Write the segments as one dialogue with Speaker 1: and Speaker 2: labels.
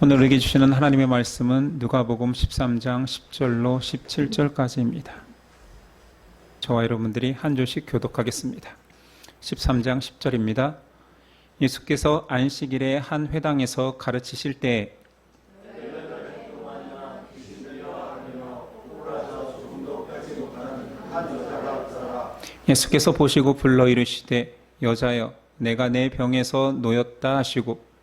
Speaker 1: 오늘 우리에게 주시는 하나님의 말씀은 누가복음 13장 10절로 17절까지입니다. 저와 여러분들이 한 절씩 교독하겠습니다. 13장 10절입니다. 예수께서 안식일에 한 회당에서 가르치실 때 예수께서 보시고 불러 이르시되 여자여 내가 내 병에서 놓였다 하시고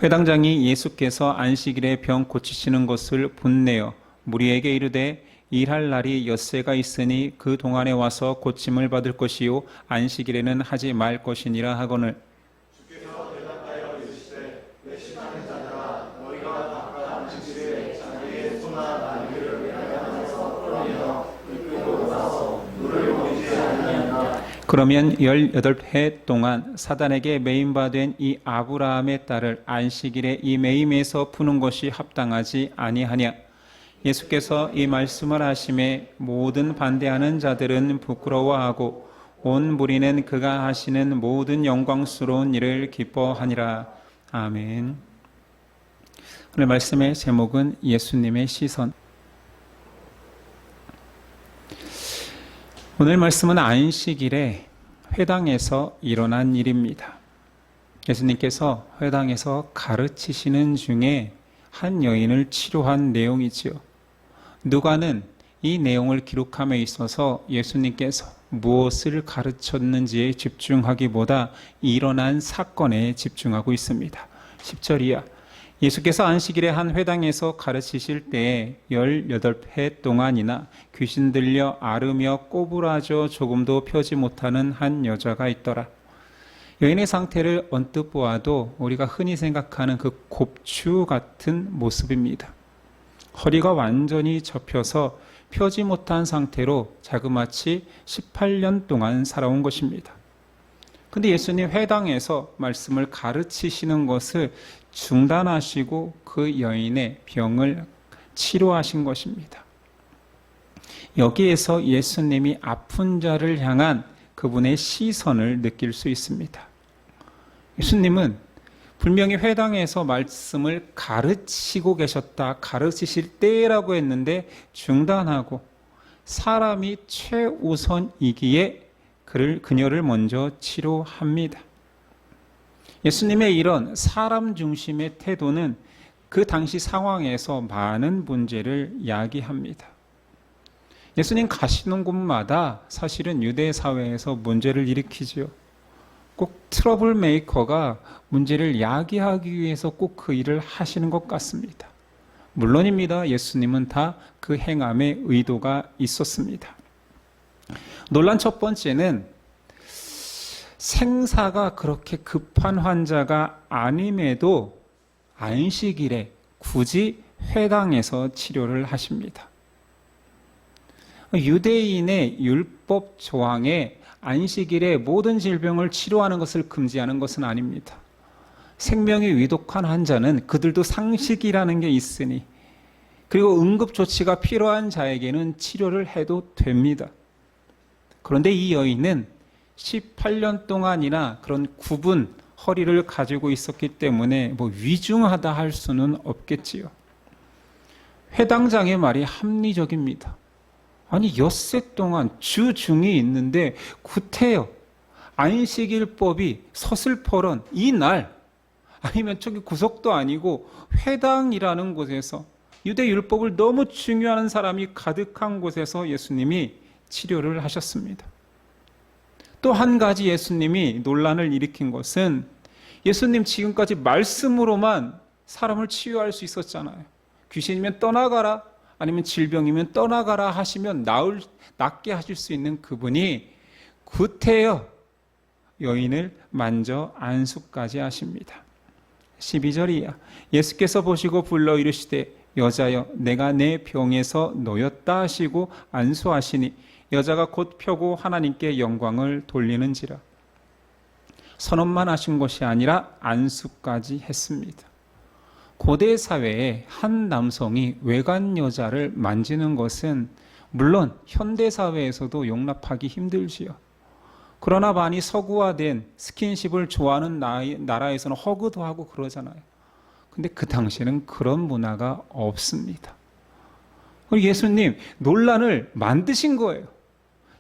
Speaker 1: 회당장이 예수께서 안식일에 병 고치시는 것을 본내어 무리에게 이르되 일할 날이 엿새가 있으니 그 동안에 와서 고침을 받을 것이요 안식일에는 하지 말 것이니라 하거늘 그러면 18해 동안 사단에게 매임받은 이 아브라함의 딸을 안식일에 이 매임에서 푸는 것이 합당하지 아니하냐. 예수께서 이 말씀을 하심에 모든 반대하는 자들은 부끄러워하고 온 무리는 그가 하시는 모든 영광스러운 일을 기뻐하니라. 아멘. 오늘 말씀의 제목은 예수님의 시선. 오늘 말씀은 안식일에 회당에서 일어난 일입니다. 예수님께서 회당에서 가르치시는 중에 한 여인을 치료한 내용이지요. 누가는 이 내용을 기록함에 있어서 예수님께서 무엇을 가르쳤는지에 집중하기보다 일어난 사건에 집중하고 있습니다. 10절 이하 예수께서 안식일에 한 회당에서 가르치실 때에 18해 동안이나 귀신 들려 앓으며 꼬부라져 조금도 펴지 못하는 한 여자가 있더라. 여인의 상태를 언뜻 보아도 우리가 흔히 생각하는 그 곱추 같은 모습입니다. 허리가 완전히 접혀서 펴지 못한 상태로 자그마치 18년 동안 살아온 것입니다. 근데 예수님 회당에서 말씀을 가르치시는 것을 중단하시고 그 여인의 병을 치료하신 것입니다. 여기에서 예수님이 아픈 자를 향한 그분의 시선을 느낄 수 있습니다. 예수님은 분명히 회당에서 말씀을 가르치고 계셨다, 가르치실 때라고 했는데 중단하고 사람이 최우선이기에 그녀를 먼저 치료합니다. 예수님의 이런 사람 중심의 태도는 그 당시 상황에서 많은 문제를 야기합니다. 예수님 가시는 곳마다 사실은 유대 사회에서 문제를 일으키지요. 꼭 트러블 메이커가 문제를 야기하기 위해서 꼭 그 일을 하시는 것 같습니다. 물론입니다. 예수님은 다 그 행함에 의도가 있었습니다. 논란 첫 번째는 생사가 그렇게 급한 환자가 아님에도 안식일에 굳이 회당에서 치료를 하십니다. 유대인의 율법 조항에 안식일에 모든 질병을 치료하는 것을 금지하는 것은 아닙니다. 생명이 위독한 환자는 그들도 상식이라는 게 있으니 그리고 응급조치가 필요한 자에게는 치료를 해도 됩니다. 그런데 이 여인은 18년 동안이나 그런 굽은 허리를 가지고 있었기 때문에 위중하다 할 수는 없겠지요. 회당장의 말이 합리적입니다. 아니 엿새 동안 주중이 있는데 구태여 안식일법이 서슬퍼런 이 날 아니면 저기 구석도 아니고 회당이라는 곳에서 유대 율법을 너무 중요하는 사람이 가득한 곳에서 예수님이 치료를 하셨습니다. 또 한 가지 예수님이 논란을 일으킨 것은 예수님 지금까지 말씀으로만 사람을 치유할 수 있었잖아요. 귀신이면 떠나가라 아니면 질병이면 떠나가라 하시면 낫게 하실 수 있는 그분이 구태여 여인을 만져 안수까지 하십니다. 12절 이하 예수께서 보시고 불러 이르시되 여자여 내가 내 병에서 놓였다 하시고 안수하시니 여자가 곧 펴고 하나님께 영광을 돌리는지라. 선언만 하신 것이 아니라 안수까지 했습니다. 고대 사회에 한 남성이 외간 여자를 만지는 것은 물론 현대 사회에서도 용납하기 힘들지요. 그러나 많이 서구화된 스킨십을 좋아하는 나라에서는 허그도 하고 그러잖아요. 근데 그 당시에는 그런 문화가 없습니다. 예수님 논란을 만드신 거예요.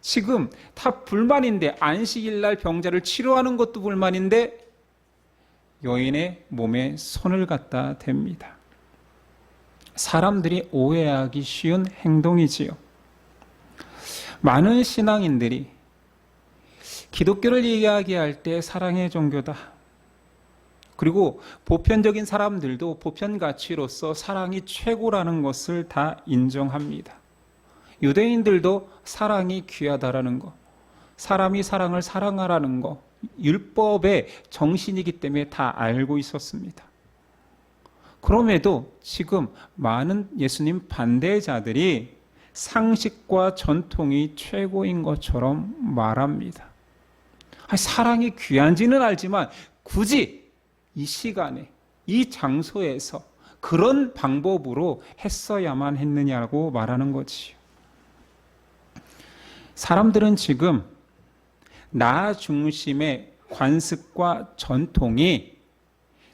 Speaker 1: 지금 다 불만인데, 안식일날 병자를 치료하는 것도 불만인데 여인의 몸에 손을 갖다 댑니다. 사람들이 오해하기 쉬운 행동이지요. 많은 신앙인들이 기독교를 이야기할 때 사랑의 종교다, 그리고 보편적인 사람들도 보편 가치로서 사랑이 최고라는 것을 다 인정합니다. 유대인들도 사랑이 귀하다라는 것, 사람이 사랑을 사랑하라는 것, 율법의 정신이기 때문에 다 알고 있었습니다. 그럼에도 지금 많은 예수님 반대자들이 상식과 전통이 최고인 것처럼 말합니다. 사랑이 귀한지는 알지만 굳이 이 시간에, 이 장소에서 그런 방법으로 했어야만 했느냐고 말하는 거지요. 사람들은 지금 나 중심의 관습과 전통이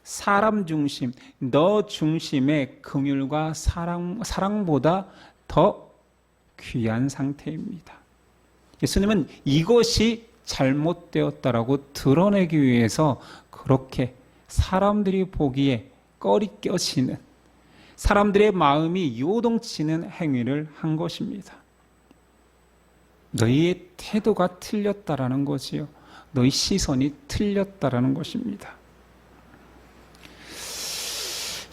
Speaker 1: 사람 중심, 너 중심의 긍휼과 사랑보다 더 귀한 상태입니다. 예수님은 이것이 잘못되었다라고 드러내기 위해서 그렇게 사람들이 보기에 꺼리껴지는, 사람들의 마음이 요동치는 행위를 한 것입니다. 너희의 태도가 틀렸다라는 거지요. 너희 시선이 틀렸다라는 것입니다.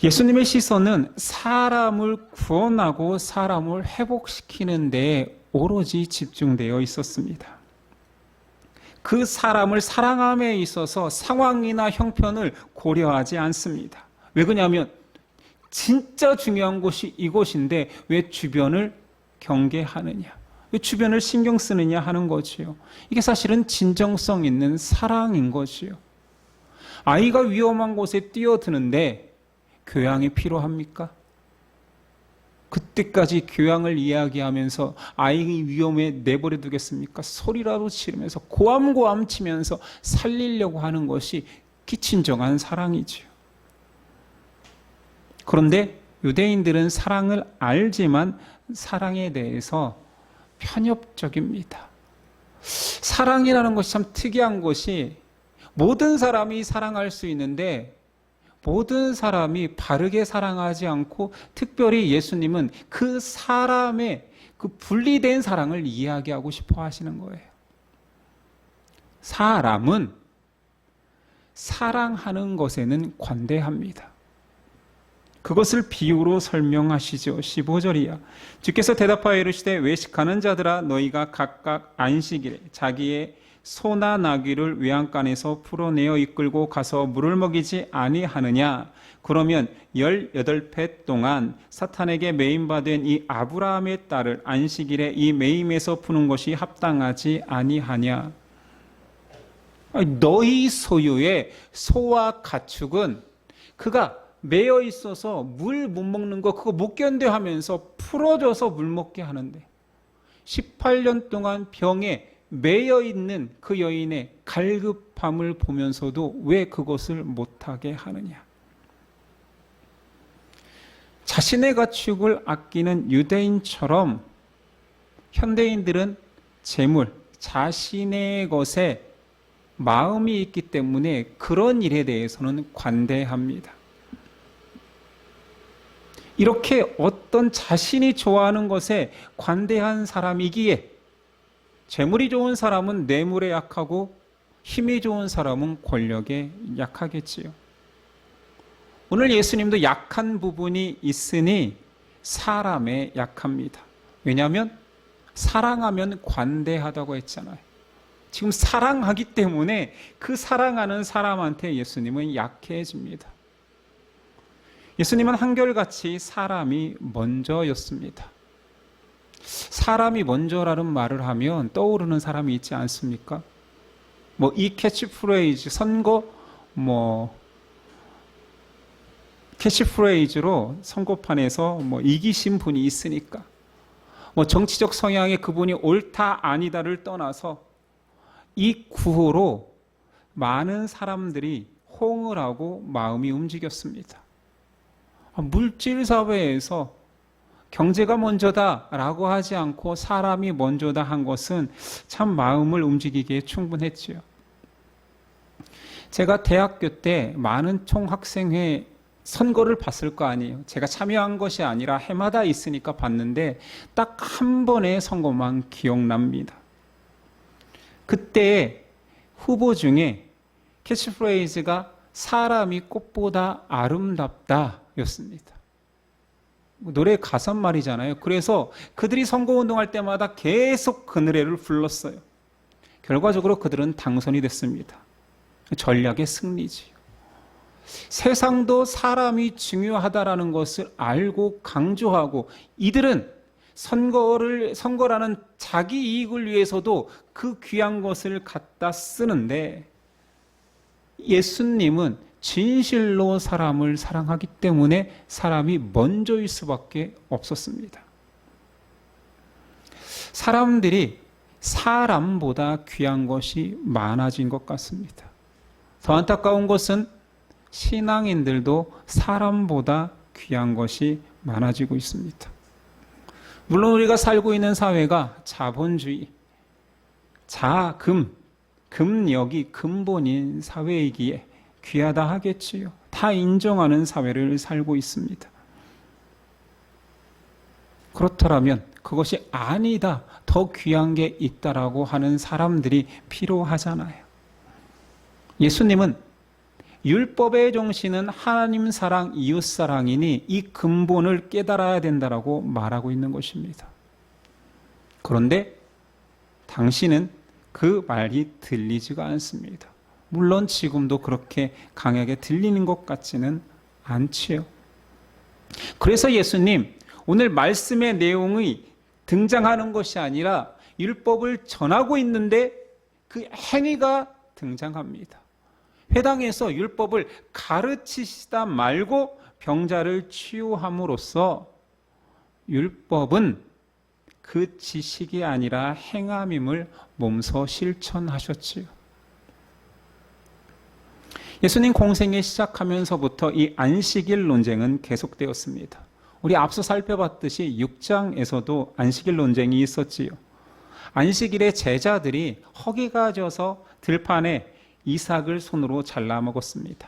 Speaker 1: 예수님의 시선은 사람을 구원하고 사람을 회복시키는 데에 오로지 집중되어 있었습니다. 그 사람을 사랑함에 있어서 상황이나 형편을 고려하지 않습니다. 왜 그러냐면 진짜 중요한 곳이 이곳인데 왜 주변을 경계하느냐, 왜 주변을 신경 쓰느냐 하는 거지요. 이게 사실은 진정성 있는 사랑인 거지요. 아이가 위험한 곳에 뛰어드는데 교양이 필요합니까? 그때까지 교양을 이야기하면서 아이 위험에 내버려 두겠습니까? 소리라도 지르면서 고함고함 치면서 살리려고 하는 것이 기친정한 사랑이지요. 그런데 유대인들은 사랑을 알지만 사랑에 대해서 편협적입니다. 사랑이라는 것이 참 특이한 것이 모든 사람이 사랑할 수 있는데 모든 사람이 바르게 사랑하지 않고, 특별히 예수님은 그 사람의 그 분리된 사랑을 이야기하고 싶어 하시는 거예요. 사람은 사랑하는 것에는 관대합니다. 그것을 비유로 설명하시죠. 15절이야. 주께서 대답하여 이르시되 외식하는 자들아, 너희가 각각 안식일에 자기의 소나 나귀를 외양간에서 풀어내어 이끌고 가서 물을 먹이지 아니하느냐? 그러면 18배 동안 사탄에게 매임받은 이 아브라함의 딸을 안식일에 이 매임에서 푸는 것이 합당하지 아니하냐? 너희 소유의 소와 가축은 그가 매여 있어서 물 못 먹는 거 그거 못 견뎌 하면서 풀어줘서 물 먹게 하는데 18년 동안 병에 매여 있는 그 여인의 갈급함을 보면서도 왜 그것을 못하게 하느냐? 자신의 가축을 아끼는 유대인처럼 현대인들은 재물, 자신의 것에 마음이 있기 때문에 그런 일에 대해서는 관대합니다. 이렇게 어떤 자신이 좋아하는 것에 관대한 사람이기에 재물이 좋은 사람은 뇌물에 약하고 힘이 좋은 사람은 권력에 약하겠지요. 오늘 예수님도 약한 부분이 있으니 사람에 약합니다. 왜냐하면 사랑하면 관대하다고 했잖아요. 지금 사랑하기 때문에 그 사랑하는 사람한테 예수님은 약해집니다. 예수님은 한결같이 사람이 먼저였습니다. 사람이 먼저라는 말을 하면 떠오르는 사람이 있지 않습니까? 이 캐치프레이즈, 선거 캐치프레이즈로 선거판에서 이기신 분이 있으니까, 정치적 성향에 그분이 옳다 아니다를 떠나서 이 구호로 많은 사람들이 호응을 하고 마음이 움직였습니다. 물질 사회에서 경제가 먼저다라고 하지 않고 사람이 먼저다 한 것은 참 마음을 움직이기에 충분했지요. 제가 대학교 때 많은 총학생회 선거를 봤을 거 아니에요. 제가 참여한 것이 아니라 해마다 있으니까 봤는데 딱 한 번의 선거만 기억납니다. 그때 후보 중에 캐치프레이즈가 사람이 꽃보다 아름답다 였습니다. 노래 가사말이잖아요. 그래서 그들이 선거운동할 때마다 계속 그 노래를 불렀어요. 결과적으로 그들은 당선이 됐습니다. 전략의 승리지요. 세상도 사람이 중요하다라는 것을 알고 강조하고 이들은 선거라는 자기 이익을 위해서도 그 귀한 것을 갖다 쓰는데 예수님은 진실로 사람을 사랑하기 때문에 사람이 먼저일 수밖에 없었습니다. 사람들이 사람보다 귀한 것이 많아진 것 같습니다. 더 안타까운 것은 신앙인들도 사람보다 귀한 것이 많아지고 있습니다. 물론 우리가 살고 있는 사회가 자본주의, 금력이 근본인 사회이기에 귀하다 하겠지요. 다 인정하는 사회를 살고 있습니다. 그렇더라면 그것이 아니다, 더 귀한 게 있다라고 하는 사람들이 필요하잖아요. 예수님은 율법의 정신은 하나님 사랑, 이웃 사랑이니 이 근본을 깨달아야 된다라고 말하고 있는 것입니다. 그런데 당신은 그 말이 들리지가 않습니다. 물론 지금도 그렇게 강하게 들리는 것 같지는 않지요. 그래서 예수님, 오늘 말씀의 내용이 등장하는 것이 아니라 율법을 전하고 있는데 그 행위가 등장합니다. 회당에서 율법을 가르치시다 말고 병자를 치유함으로써 율법은 그 지식이 아니라 행함임을 몸소 실천하셨지요. 예수님 공생애 시작하면서부터 이 안식일 논쟁은 계속되었습니다. 우리 앞서 살펴봤듯이 6장에서도 안식일 논쟁이 있었지요. 안식일에 제자들이 허기가 져서 들판에 이삭을 손으로 잘라 먹었습니다.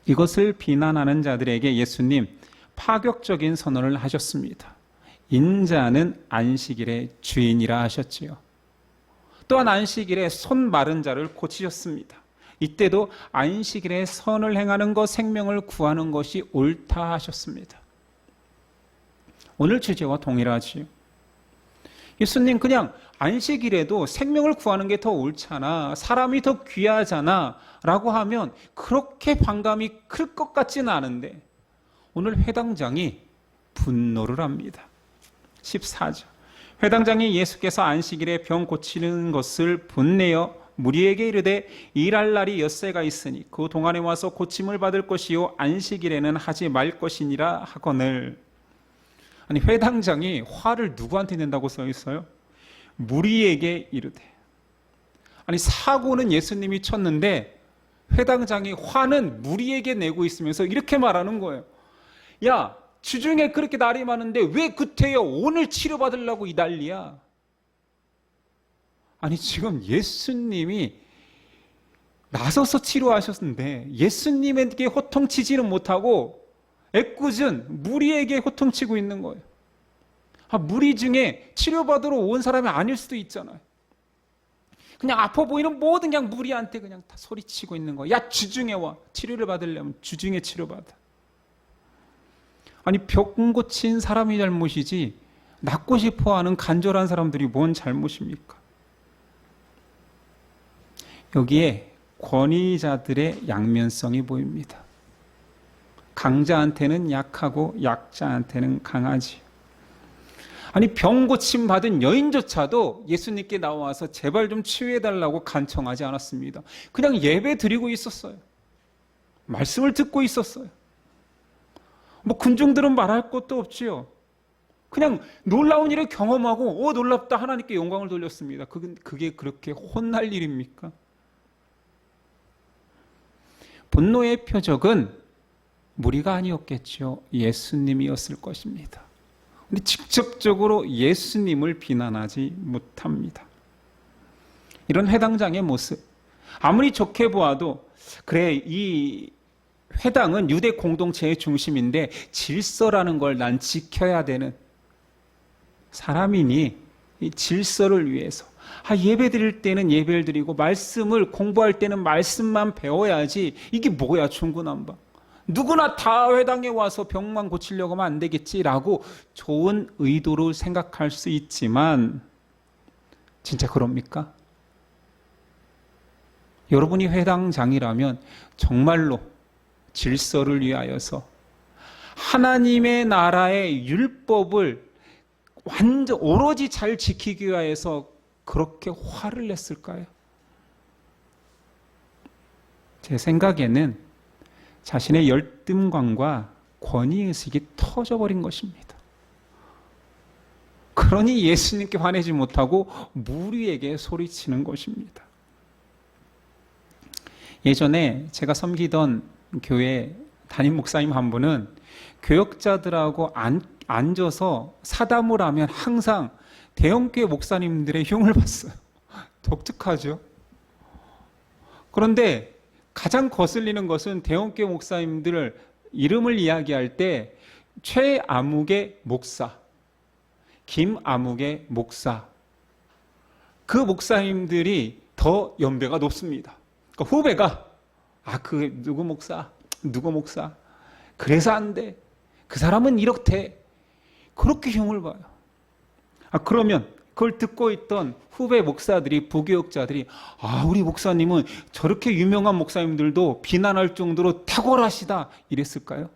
Speaker 1: 이것을 비난하는 자들에게 예수님 파격적인 선언을 하셨습니다. 인자는 안식일의 주인이라 하셨지요. 또한 안식일에 손 마른 자를 고치셨습니다. 이때도 안식일에 선을 행하는 것, 생명을 구하는 것이 옳다 하셨습니다. 오늘 주제와 동일하지요. 예수님 그냥 안식일에도 생명을 구하는 게 더 옳잖아, 사람이 더 귀하잖아 라고 하면 그렇게 반감이 클 것 같지는 않은데 오늘 회당장이 분노를 합니다. 14절 회당장이 예수께서 안식일에 병 고치는 것을 본내어 무리에게 이르되 일할 날이 엿새가 있으니 그 동안에 와서 고침을 받을 것이요 안식일에는 하지 말 것이니라 하거늘. 아니 회당장이 화를 누구한테 낸다고 써 있어요? 무리에게 이르되. 아니 사고는 예수님이 쳤는데 회당장이 화는 무리에게 내고 있으면서 이렇게 말하는 거예요. 야, 주중에 그렇게 날이 많은데 왜 구태여 오늘 치료받으려고 이 난리야? 아니 지금 예수님이 나서서 치료하셨는데 예수님에게 호통치지는 못하고 애꿎은 무리에게 호통치고 있는 거예요. 무리 중에 치료받으러 온 사람이 아닐 수도 있잖아요. 그냥 아파 보이는 모든 그냥 무리한테 그냥 다 소리치고 있는 거예요. 야, 주중에 와. 치료를 받으려면 주중에 치료받아. 아니 병 고친 사람이 잘못이지 낫고 싶어하는 간절한 사람들이 뭔 잘못입니까? 여기에 권위자들의 양면성이 보입니다. 강자한테는 약하고 약자한테는 강하지. 아니 병 고침 받은 여인조차도 예수님께 나와서 제발 좀 치유해달라고 간청하지 않았습니다. 그냥 예배 드리고 있었어요. 말씀을 듣고 있었어요. 뭐 군중들은 말할 것도 없지요. 그냥 놀라운 일을 경험하고 놀랍다 하나님께 영광을 돌렸습니다. 그게 그렇게 혼날 일입니까? 분노의 표적은 무리가 아니었겠죠. 예수님이었을 것입니다. 근데 직접적으로 예수님을 비난하지 못합니다. 이런 회당장의 모습, 아무리 좋게 보아도 그래, 이 회당은 유대 공동체의 중심인데 질서라는 걸 난 지켜야 되는 사람이니 이 질서를 위해서 예배 드릴 때는 예배를 드리고 말씀을 공부할 때는 말씀만 배워야지, 이게 뭐야 중구난방, 누구나 다 회당에 와서 병만 고치려고 하면 안 되겠지라고 좋은 의도로 생각할 수 있지만 진짜 그럽니까? 여러분이 회당장이라면 정말로 질서를 위하여서 하나님의 나라의 율법을 완전 오로지 잘 지키기 위해서 그렇게 화를 냈을까요? 제 생각에는 자신의 열등감과 권위의식이 터져버린 것입니다. 그러니 예수님께 화내지 못하고 무리에게 소리치는 것입니다. 예전에 제가 섬기던 교회 담임 목사님 한 분은 교역자들하고 앉아서 사담을 하면 항상 대형교회 목사님들의 흉을 봤어요. 독특하죠? 그런데 가장 거슬리는 것은 대형교회 목사님들 이름을 이야기할 때 최아묵의 목사, 김아묵의 목사, 그 목사님들이 더 연배가 높습니다. 그러니까 후배가 누구 목사 그래서 안 돼, 그 사람은 이렇대, 그렇게 흉을 봐요. 그러면 그걸 듣고 있던 후배 목사들이, 부교역자들이 우리 목사님은 저렇게 유명한 목사님들도 비난할 정도로 탁월하시다 이랬을까요?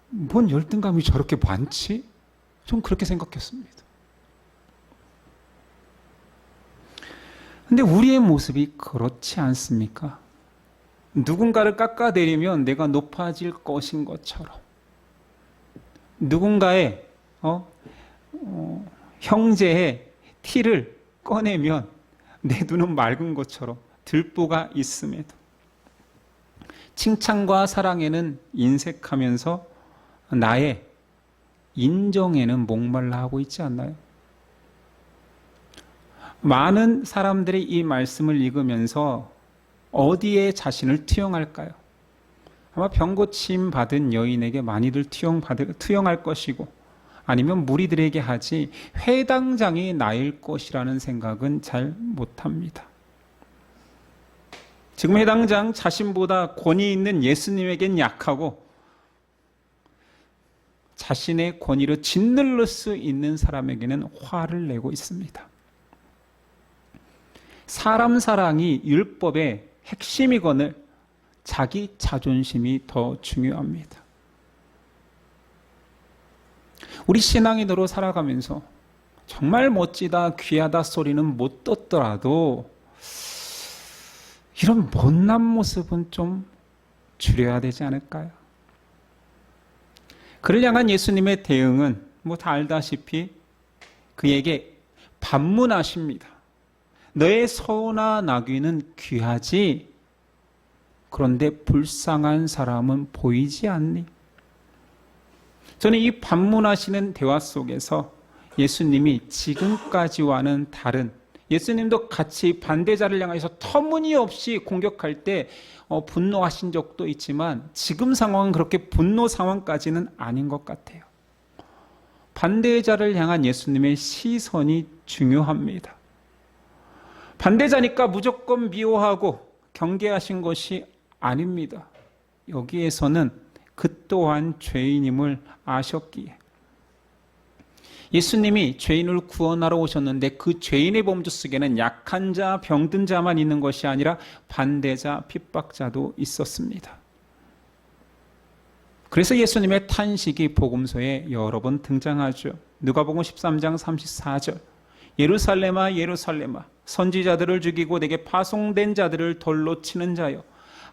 Speaker 1: 뭔 열등감이 저렇게 많지? 전 그렇게 생각했습니다. 근데 우리의 모습이 그렇지 않습니까? 누군가를 깎아내리면 내가 높아질 것인 것처럼, 누군가의 형제의 티를 꺼내면 내 눈은 맑은 것처럼 들보가 있음에도 칭찬과 사랑에는 인색하면서 나의 인정에는 목말라 하고 있지 않나요? 많은 사람들이 이 말씀을 읽으면서 어디에 자신을 투영할까요? 아마 병고침 받은 여인에게 많이들 투영할 것이고, 아니면 무리들에게 하지 회당장이 나일 것이라는 생각은 잘 못합니다. 지금 회당장 자신보다 권위 있는 예수님에겐 약하고 자신의 권위로 짓눌릴 수 있는 사람에게는 화를 내고 있습니다. 사람 사랑이 율법의 핵심이거늘 자기 자존심이 더 중요합니다. 우리 신앙인으로 살아가면서 정말 멋지다, 귀하다 소리는 못 듣더라도 이런 못난 모습은 좀 줄여야 되지 않을까요? 그를 향한 예수님의 대응은 다 알다시피 그에게 반문하십니다. 너의 소나 나귀는 귀하지, 그런데 불쌍한 사람은 보이지 않니? 저는 이 반문하시는 대화 속에서 예수님이 지금까지와는 다른, 예수님도 같이 반대자를 향해서 터무니없이 공격할 때 분노하신 적도 있지만 지금 상황은 그렇게 분노 상황까지는 아닌 것 같아요. 반대자를 향한 예수님의 시선이 중요합니다. 반대자니까 무조건 미워하고 경계하신 것이 아닙니다. 여기에서는 그 또한 죄인임을 아셨기에, 예수님이 죄인을 구원하러 오셨는데 그 죄인의 범주 속에는 약한 자, 병든 자만 있는 것이 아니라 반대자, 핍박자도 있었습니다. 그래서 예수님의 탄식이 복음서에 여러 번 등장하죠. 누가복음 13장 34절, 예루살렘아 예루살렘아 선지자들을 죽이고 내게 파송된 자들을 돌로 치는 자여,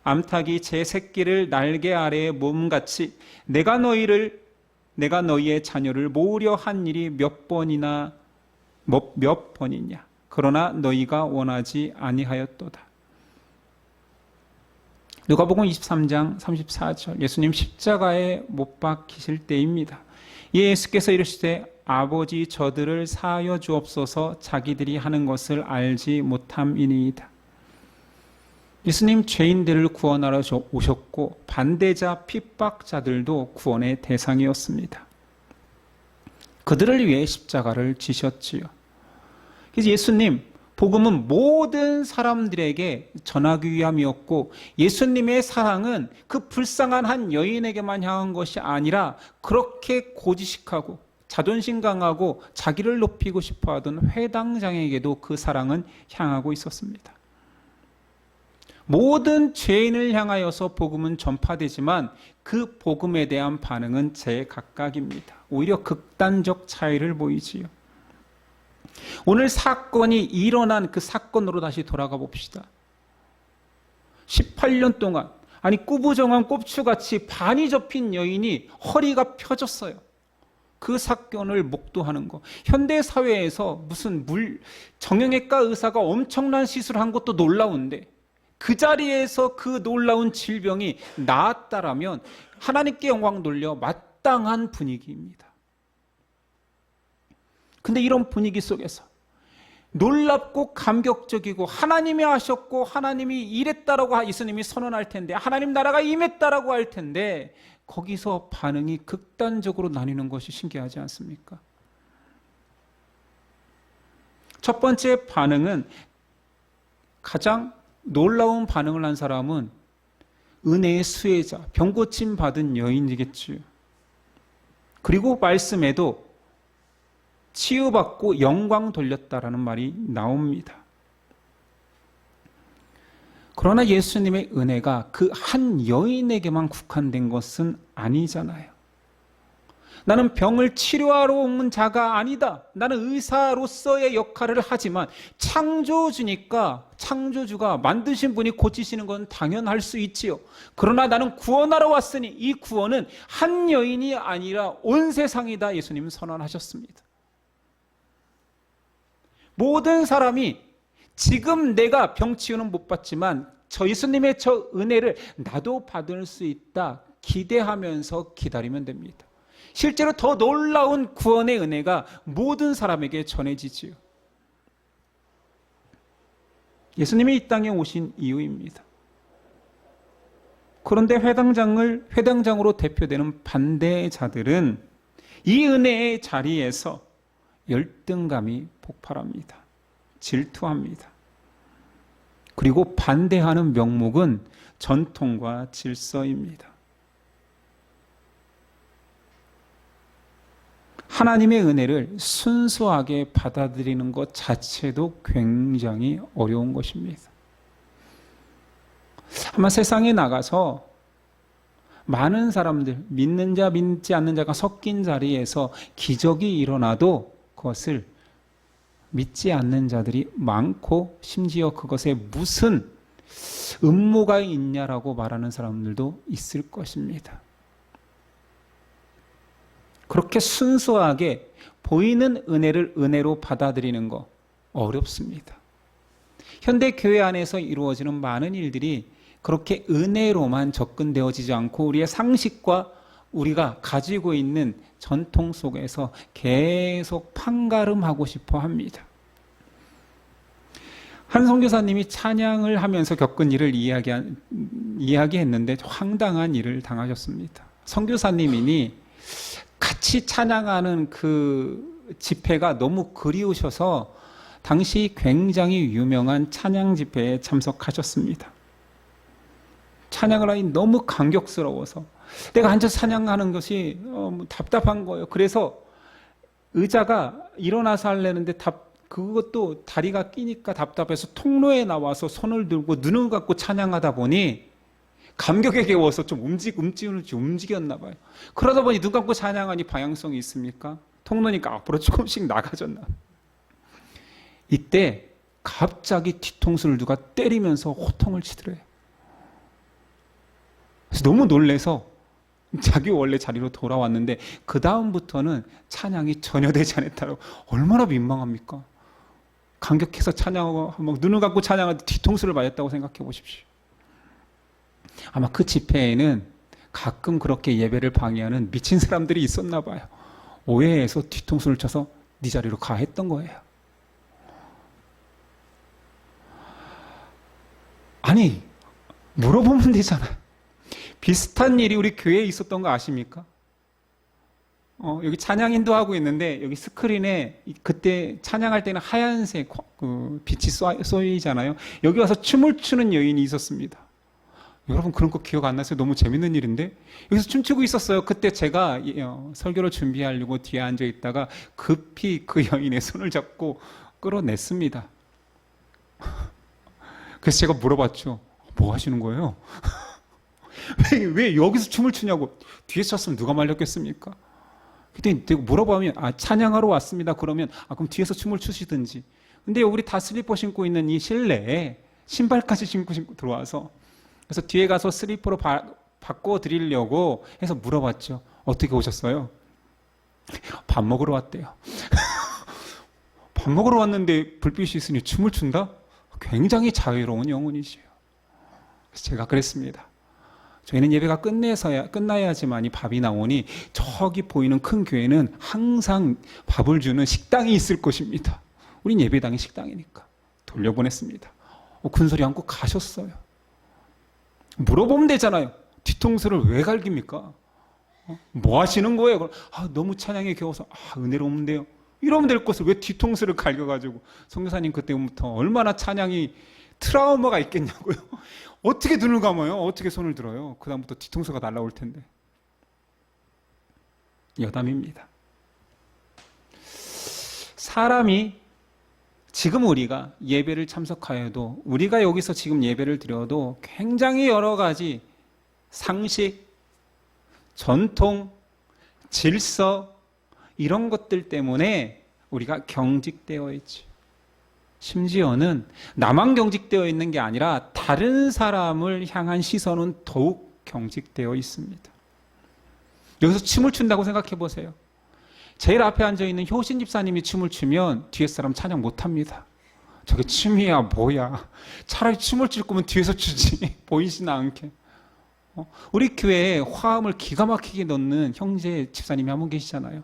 Speaker 1: 암탉이 제 새끼를 날개 아래에 몸같이 내가 너희의 자녀를 모으려 한 일이 몇 번이냐 그러나 너희가 원하지 아니하였도다. 누가복음 23장 34절 예수님 십자가에 못 박히실 때입니다. 예수께서 이르시되 아버지 저들을 사하여 주옵소서 자기들이 하는 것을 알지 못함이니이다. 예수님 죄인들을 구원하러 오셨고 반대자 핍박자들도 구원의 대상이었습니다. 그들을 위해 십자가를 지셨지요. 그래서 예수님 복음은 모든 사람들에게 전하기 위함이었고 예수님의 사랑은 그 불쌍한 한 여인에게만 향한 것이 아니라 그렇게 고지식하고 자존심 강하고 자기를 높이고 싶어하던 회당장에게도 그 사랑은 향하고 있었습니다. 모든 죄인을 향하여서 복음은 전파되지만 그 복음에 대한 반응은 제각각입니다. 오히려 극단적 차이를 보이지요. 오늘 사건이 일어난 그 사건으로 다시 돌아가 봅시다. 18년 동안 꾸부정한 꼽추같이 반이 접힌 여인이 허리가 펴졌어요. 그 사건을 목도하는 거. 현대사회에서 무슨 정형외과 의사가 엄청난 시술한 것도 놀라운데 그 자리에서 그 놀라운 질병이 나았다라면 하나님께 영광 돌려 마땅한 분위기입니다. 근데 이런 분위기 속에서 놀랍고 감격적이고 하나님이 하셨고 하나님이 이랬다라고 예수님이 선언할 텐데 하나님 나라가 임했다라고 할 텐데 거기서 반응이 극단적으로 나뉘는 것이 신기하지 않습니까? 첫 번째 반응은 가장 놀라운 반응을 한 사람은 은혜의 수혜자, 병고침 받은 여인이겠지요. 그리고 말씀에도 치유받고 영광 돌렸다라는 말이 나옵니다. 그러나 예수님의 은혜가 그 한 여인에게만 국한된 것은 아니잖아요. 나는 병을 치료하러 온 자가 아니다. 나는 의사로서의 역할을 하지만 창조주니까 창조주가 만드신 분이 고치시는 건 당연할 수 있지요. 그러나 나는 구원하러 왔으니 이 구원은 한 여인이 아니라 온 세상이다. 예수님은 선언하셨습니다. 모든 사람이 지금 내가 병 치유는 못 받지만 저 예수님의 저 은혜를 나도 받을 수 있다 기대하면서 기다리면 됩니다. 실제로 더 놀라운 구원의 은혜가 모든 사람에게 전해지지요. 예수님이 이 땅에 오신 이유입니다. 그런데 회당장으로 대표되는 반대자들은 이 은혜의 자리에서 열등감이 폭발합니다. 질투합니다. 그리고 반대하는 명목은 전통과 질서입니다. 하나님의 은혜를 순수하게 받아들이는 것 자체도 굉장히 어려운 것입니다. 아마 세상에 나가서 많은 사람들, 믿는 자, 믿지 않는 자가 섞인 자리에서 기적이 일어나도 그것을 믿지 않는 자들이 많고 심지어 그것에 무슨 음모가 있냐라고 말하는 사람들도 있을 것입니다. 그렇게 순수하게 보이는 은혜를 은혜로 받아들이는 거 어렵습니다. 현대 교회 안에서 이루어지는 많은 일들이 그렇게 은혜로만 접근되어지지 않고 우리의 상식과 우리가 가지고 있는 전통 속에서 계속 판가름하고 싶어 합니다. 한 선교사님이 찬양을 하면서 겪은 일을 이야기했는데 황당한 일을 당하셨습니다. 선교사님이니 같이 찬양하는 그 집회가 너무 그리우셔서 당시 굉장히 유명한 찬양 집회에 참석하셨습니다. 찬양을 하니 너무 감격스러워서 내가 앉아서 찬양하는 것이 답답한 거예요. 그래서 의자가 일어나서 하려는데 그것도 다리가 끼니까 답답해서 통로에 나와서 손을 들고 눈을 감고 찬양하다 보니 감격에 겨워서 좀 움직였나 봐요. 그러다 보니 눈 감고 찬양하니 방향성이 있습니까? 통로니까 앞으로 조금씩 나가졌나. 이때 갑자기 뒤통수를 누가 때리면서 호통을 치더래요. 그래서 너무 놀래서 자기 원래 자리로 돌아왔는데 그 다음부터는 찬양이 전혀 되지 않았다고. 얼마나 민망합니까? 감격해서 찬양하고 막 눈을 감고 찬양할 때 뒤통수를 맞았다고 생각해 보십시오. 아마 그 집회에는 가끔 그렇게 예배를 방해하는 미친 사람들이 있었나 봐요. 오해해서 뒤통수를 쳐서 네 자리로 가 했던 거예요. 아니, 물어보면 되잖아요. 비슷한 일이 우리 교회에 있었던 거 아십니까? 여기 찬양 인도하고 있는데 여기 스크린에 그때 찬양할 때는 하얀색 빛이 쏘이잖아요. 여기 와서 춤을 추는 여인이 있었습니다. 여러분 그런 거 기억 안 나세요? 너무 재밌는 일인데 여기서 춤추고 있었어요. 그때 제가 설교를 준비하려고 뒤에 앉아 있다가 급히 그 여인의 손을 잡고 끌어냈습니다. 그래서 제가 물어봤죠. 뭐 하시는 거예요? 왜 여기서 춤을 추냐고. 뒤에서 췄으면 누가 말렸겠습니까? 그때 물어보면 찬양하러 왔습니다. 그러면 그럼 뒤에서 춤을 추시든지. 근데 우리 다 슬리퍼 신고 있는 이 실내에 신발까지 신고 들어와서 그래서 뒤에 가서 슬리퍼로 바꿔드리려고 해서 물어봤죠. 어떻게 오셨어요? 밥 먹으러 왔대요. 밥 먹으러 왔는데 불빛이 있으니 춤을 춘다? 굉장히 자유로운 영혼이시요. 그래서 제가 그랬습니다. 저희는 예배가 끝나야지만이 밥이 나오니 저기 보이는 큰 교회는 항상 밥을 주는 식당이 있을 것입니다. 우린 예배당이 식당이니까 돌려보냈습니다. 큰 소리 안고 가셨어요. 물어보면 되잖아요. 뒤통수를 왜 갈깁니까? 뭐 하시는 거예요? 너무 찬양에 겨워서 은혜로운데요. 이러면 될 것을 왜 뒤통수를 갈겨가지고. 선교사님 그때부터 얼마나 찬양이 트라우마가 있겠냐고요. 어떻게 눈을 감아요? 어떻게 손을 들어요? 그 다음부터 뒤통수가 날라올 텐데. 여담입니다. 사람이 지금 우리가 예배를 참석하여도 우리가 여기서 지금 예배를 드려도 굉장히 여러 가지 상식, 전통, 질서 이런 것들 때문에 우리가 경직되어 있지. 심지어는 나만 경직되어 있는 게 아니라 다른 사람을 향한 시선은 더욱 경직되어 있습니다. 여기서 춤을 춘다고 생각해 보세요. 제일 앞에 앉아있는 효신 집사님이 춤을 추면 뒤에 사람 찬양 못합니다. 저게 춤이야 뭐야. 차라리 춤을 출 거면 뒤에서 추지. 보이지나 않게. 우리 교회에 화음을 기가 막히게 넣는 형제 집사님이 한 분 계시잖아요.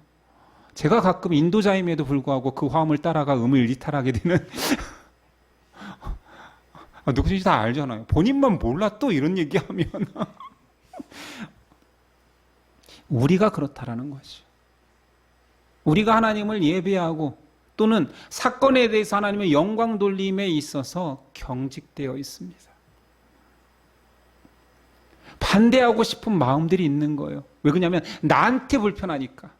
Speaker 1: 제가 가끔 인도자임에도 불구하고 그 화음을 따라가 음을 이탈하게 되는 누구든지 다 알잖아요. 본인만 몰라 또 이런 얘기하면 우리가 그렇다라는 거죠. 우리가 하나님을 예배하고 또는 사건에 대해서 하나님의 영광 돌림에 있어서 경직되어 있습니다. 반대하고 싶은 마음들이 있는 거예요. 왜 그러냐면 나한테 불편하니까.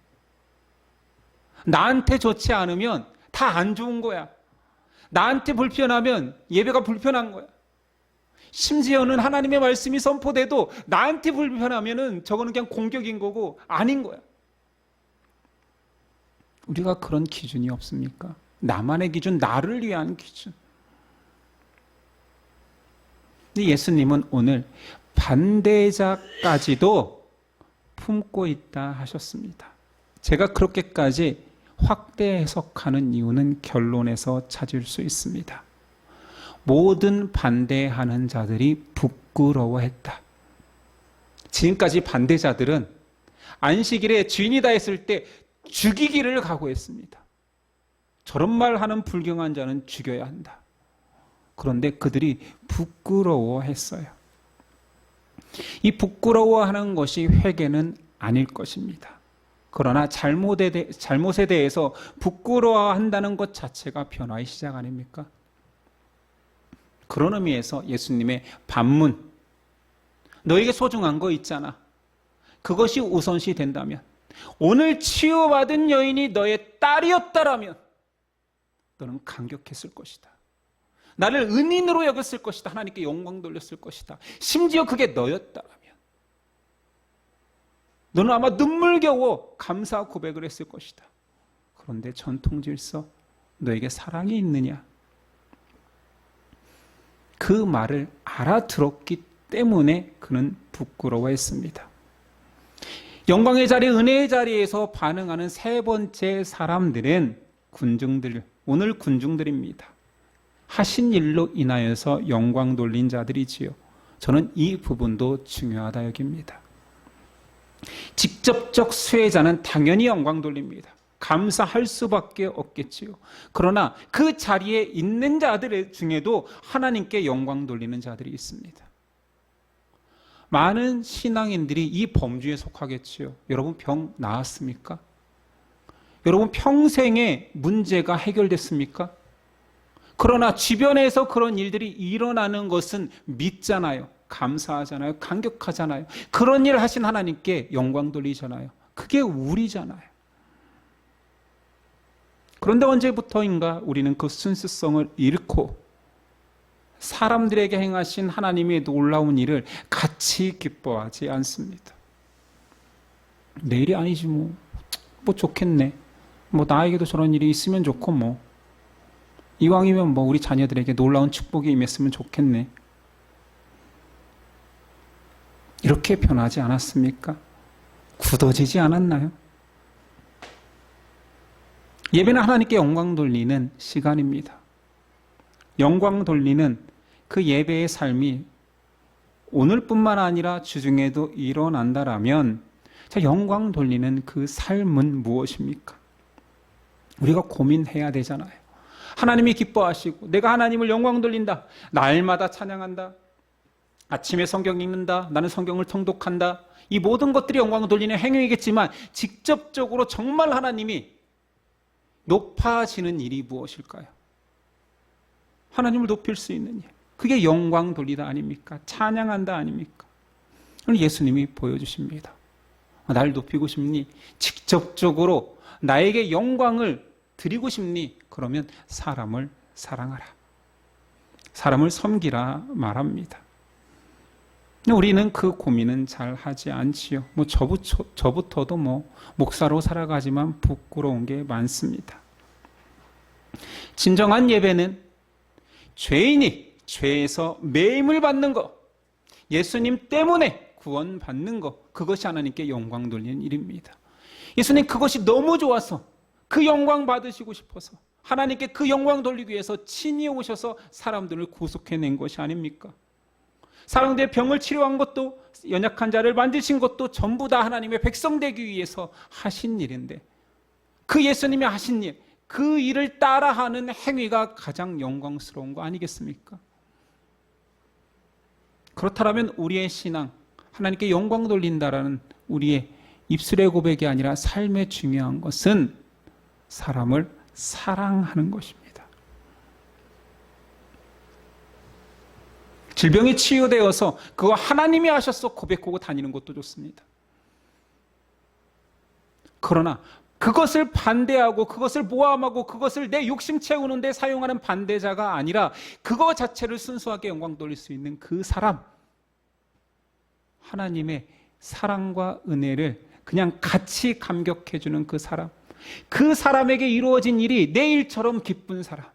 Speaker 1: 나한테 좋지 않으면 다 안 좋은 거야. 나한테 불편하면 예배가 불편한 거야. 심지어는 하나님의 말씀이 선포돼도 나한테 불편하면은 저거는 그냥 공격인 거고 아닌 거야. 우리가 그런 기준이 없습니까? 나만의 기준, 나를 위한 기준. 근데 예수님은 오늘 반대자까지도 품고 있다 하셨습니다. 제가 그렇게까지 확대 해석하는 이유는 결론에서 찾을 수 있습니다. 모든 반대하는 자들이 부끄러워했다. 지금까지 반대자들은 안식일에 주인이다 했을 때 죽이기를 각오했습니다. 저런 말 하는 불경한 자는 죽여야 한다. 그런데 그들이 부끄러워했어요. 이 부끄러워하는 것이 회개는 아닐 것입니다. 그러나 잘못에 대해서 부끄러워한다는 것 자체가 변화의 시작 아닙니까? 그런 의미에서 예수님의 반문, 너에게 소중한 거 있잖아. 그것이 우선시 된다면, 오늘 치유받은 여인이 너의 딸이었다라면 너는 감격했을 것이다. 나를 은인으로 여겼을 것이다. 하나님께 영광 돌렸을 것이다. 심지어 그게 너였다라면 너는 아마 눈물겨워 감사 고백을 했을 것이다. 그런데 전통 질서, 너에게 사랑이 있느냐? 그 말을 알아들었기 때문에 그는 부끄러워했습니다. 영광의 자리, 은혜의 자리에서 반응하는 세 번째 사람들은 군중들, 오늘 군중들입니다. 하신 일로 인하여서 영광 돌린 자들이지요. 저는 이 부분도 중요하다 여깁니다. 직접적 수혜자는 당연히 영광 돌립니다. 감사할 수밖에 없겠지요. 그러나 그 자리에 있는 자들 중에도 하나님께 영광 돌리는 자들이 있습니다. 많은 신앙인들이 이 범주에 속하겠지요. 여러분 병 나았습니까? 여러분 평생의 문제가 해결됐습니까? 그러나 주변에서 그런 일들이 일어나는 것은 믿잖아요. 감사하잖아요. 감격하잖아요. 그런 일 하신 하나님께 영광 돌리잖아요. 그게 우리잖아요. 그런데 언제부터인가 우리는 그 순수성을 잃고 사람들에게 행하신 하나님의 놀라운 일을 같이 기뻐하지 않습니다. 내일이 아니지 뭐 좋겠네. 나에게도 저런 일이 있으면 좋고 이왕이면 우리 자녀들에게 놀라운 축복이 임했으면 좋겠네. 이렇게 변하지 않았습니까? 굳어지지 않았나요? 예배는 하나님께 영광 돌리는 시간입니다. 영광 돌리는 그 예배의 삶이 오늘뿐만 아니라 주중에도 일어난다라면 영광 돌리는 그 삶은 무엇입니까? 우리가 고민해야 되잖아요. 하나님이 기뻐하시고 내가 하나님을 영광 돌린다. 날마다 찬양한다. 아침에 성경 읽는다. 나는 성경을 통독한다. 이 모든 것들이 영광 돌리는 행위이겠지만 직접적으로 정말 하나님이 높아지는 일이 무엇일까요? 하나님을 높일 수 있는 일. 그게 영광 돌리다 아닙니까? 찬양한다 아닙니까? 오늘 예수님이 보여주십니다. 날 높이고 싶니? 직접적으로 나에게 영광을 드리고 싶니? 그러면 사람을 사랑하라. 사람을 섬기라 말합니다. 우리는 그 고민은 잘 하지 않지요. 저부터도 목사로 살아가지만 부끄러운 게 많습니다. 진정한 예배는 죄인이 죄에서 매임을 받는 것, 예수님 때문에 구원받는 것, 그것이 하나님께 영광 돌리는 일입니다. 예수님 그것이 너무 좋아서 그 영광 받으시고 싶어서 하나님께 그 영광 돌리기 위해서 친히 오셔서 사람들을 구속해낸 것이 아닙니까? 사람들의 병을 치료한 것도 연약한 자를 만드신 것도 전부 다 하나님의 백성 되기 위해서 하신 일인데 그 예수님이 하신 일, 그 일을 따라하는 행위가 가장 영광스러운 거 아니겠습니까? 그렇다면 우리의 신앙, 하나님께 영광 돌린다라는 우리의 입술의 고백이 아니라 삶에 중요한 것은 사람을 사랑하는 것입니다. 질병이 치유되어서 그거 하나님이 하셨어 고백하고 다니는 것도 좋습니다. 그러나 그것을 반대하고 그것을 모함하고 그것을 내 욕심 채우는 데 사용하는 반대자가 아니라 그거 자체를 순수하게 영광 돌릴 수 있는 그 사람, 하나님의 사랑과 은혜를 그냥 같이 감격해주는 그 사람, 그 사람에게 이루어진 일이 내 일처럼 기쁜 사람.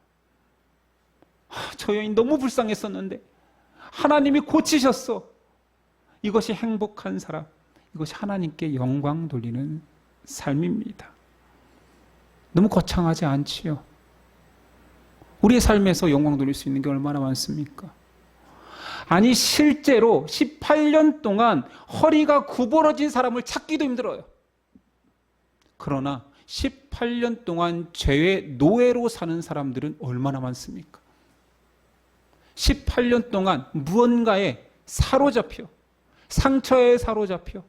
Speaker 1: 저 여인 너무 불쌍했었는데 하나님이 고치셨어. 이것이 행복한 사람, 이것이 하나님께 영광 돌리는 삶입니다. 너무 거창하지 않지요? 우리의 삶에서 영광 돌릴 수 있는 게 얼마나 많습니까? 아니 실제로 18년 동안 허리가 구부러진 사람을 찾기도 힘들어요. 그러나 18년 동안 죄의 노예로 사는 사람들은 얼마나 많습니까? 18년 동안 무언가에 사로잡혀, 상처에 사로잡혀,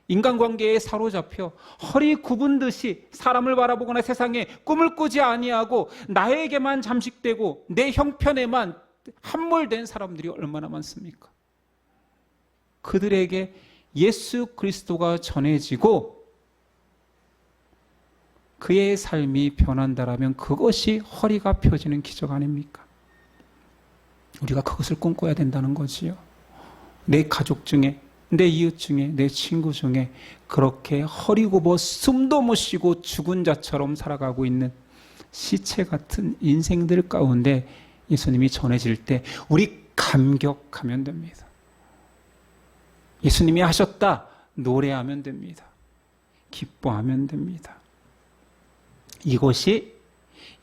Speaker 1: 인간관계에 사로잡혀 허리 굽은 듯이 사람을 바라보거나 세상에 꿈을 꾸지 아니하고 나에게만 잠식되고 내 형편에만 함몰된 사람들이 얼마나 많습니까? 그들에게 예수 그리스도가 전해지고 그의 삶이 변한다라면 그것이 허리가 펴지는 기적 아닙니까? 우리가 그것을 꿈꿔야 된다는 거지요. 내 가족 중에, 내 이웃 중에, 내 친구 중에 그렇게 허리 굽어 숨도 못 쉬고 죽은 자처럼 살아가고 있는 시체 같은 인생들 가운데 예수님이 전해질 때 우리 감격하면 됩니다. 예수님이 하셨다. 노래하면 됩니다. 기뻐하면 됩니다. 이것이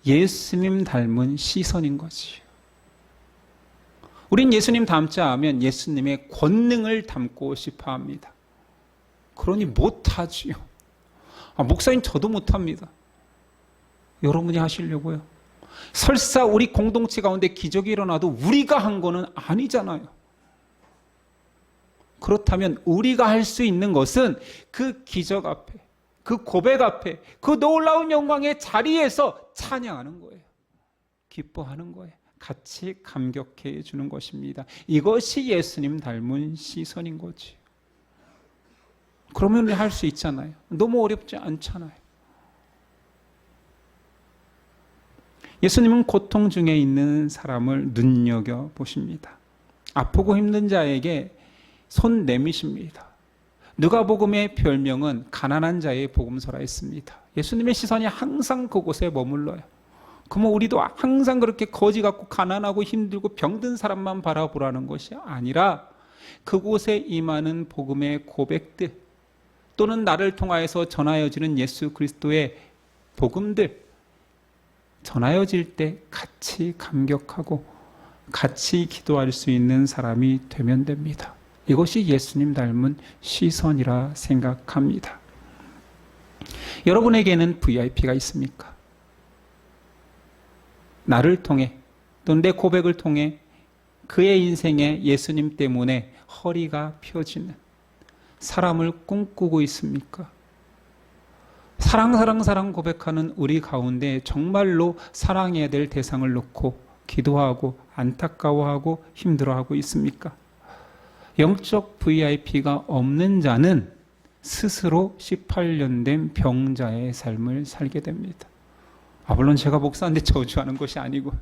Speaker 1: 예수님 닮은 시선인 거지요. 우린 예수님 닮자 하면 예수님의 권능을 담고 싶어 합니다. 그러니 못하지요. 목사님 저도 못합니다. 여러분이 하시려고요. 설사 우리 공동체 가운데 기적이 일어나도 우리가 한 거는 아니잖아요. 그렇다면 우리가 할 수 있는 것은 그 기적 앞에, 그 고백 앞에, 그 놀라운 영광의 자리에서 찬양하는 거예요. 기뻐하는 거예요. 같이 감격해 주는 것입니다. 이것이 예수님 닮은 시선인 거지. 그러면 할 수 있잖아요. 너무 어렵지 않잖아요. 예수님은 고통 중에 있는 사람을 눈여겨보십니다. 아프고 힘든 자에게 손 내미십니다. 누가복음의 별명은 가난한 자의 복음서라 했습니다. 예수님의 시선이 항상 그곳에 머물러요. 그러면 우리도 항상 그렇게 거지 같고 가난하고 힘들고 병든 사람만 바라보라는 것이 아니라 그곳에 임하는 복음의 고백들 또는 나를 통하여서 전하여지는 예수 그리스도의 복음들 전하여질 때 같이 감격하고 같이 기도할 수 있는 사람이 되면 됩니다. 이것이 예수님 닮은 시선이라 생각합니다. 여러분에게는 VIP가 있습니까? 나를 통해 또는 내 고백을 통해 그의 인생에 예수님 때문에 허리가 펴지는 사람을 꿈꾸고 있습니까? 사랑 고백하는 우리 가운데 정말로 사랑해야 될 대상을 놓고 기도하고 안타까워하고 힘들어하고 있습니까? 영적 VIP가 없는 자는 스스로 18년 된 병자의 삶을 살게 됩니다. 물론 제가 목사인데 저주하는 것이 아니고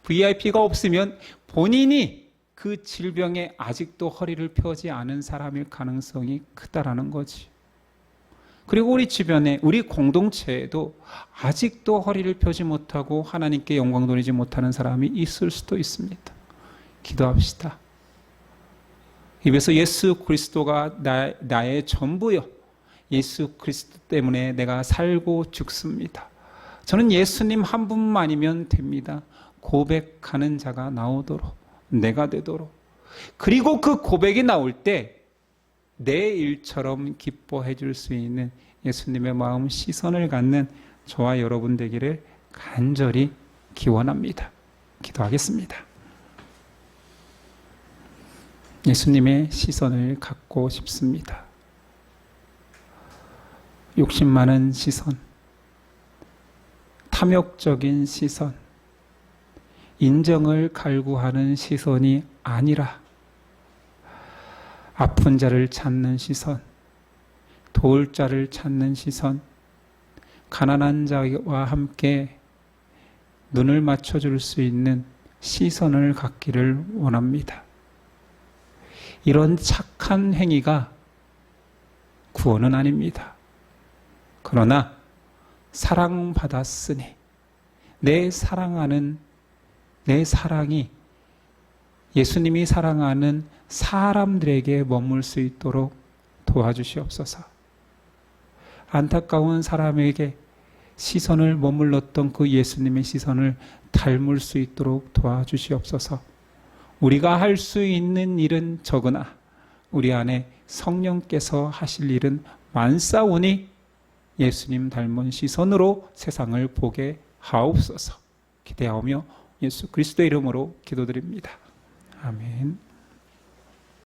Speaker 1: VIP가 없으면 본인이 그 질병에 아직도 허리를 펴지 않은 사람일 가능성이 크다라는 거지. 그리고 우리 주변에 우리 공동체에도 아직도 허리를 펴지 못하고 하나님께 영광 돌리지 못하는 사람이 있을 수도 있습니다. 기도합시다. 입에서 예수 그리스도가 나의 전부요. 예수 그리스도 때문에 내가 살고 죽습니다. 저는 예수님 한 분만이면 됩니다. 고백하는 자가 나오도록, 내가 되도록. 그리고 그 고백이 나올 때 내 일처럼 기뻐해 줄 수 있는 예수님의 마음 시선을 갖는 저와 여러분 되기를 간절히 기원합니다. 기도하겠습니다. 예수님의 시선을 갖고 싶습니다. 욕심 많은 시선, 탐욕적인 시선, 인정을 갈구하는 시선이 아니라 아픈 자를 찾는 시선, 도울 자를 찾는 시선, 가난한 자와 함께 눈을 맞춰줄 수 있는 시선을 갖기를 원합니다. 이런 착한 행위가 구원은 아닙니다. 그러나 사랑받았으니 내 사랑하는 내 사랑이 예수님이 사랑하는 사람들에게 머물 수 있도록 도와주시옵소서. 안타까운 사람에게 시선을 머물렀던 그 예수님의 시선을 닮을 수 있도록 도와주시옵소서. 우리가 할 수 있는 일은 적으나 우리 안에 성령께서 하실 일은 많사오니 예수님 닮은 시선으로 세상을 보게 하옵소서. 기대하오며 예수 그리스도의 이름으로 기도드립니다. 아멘.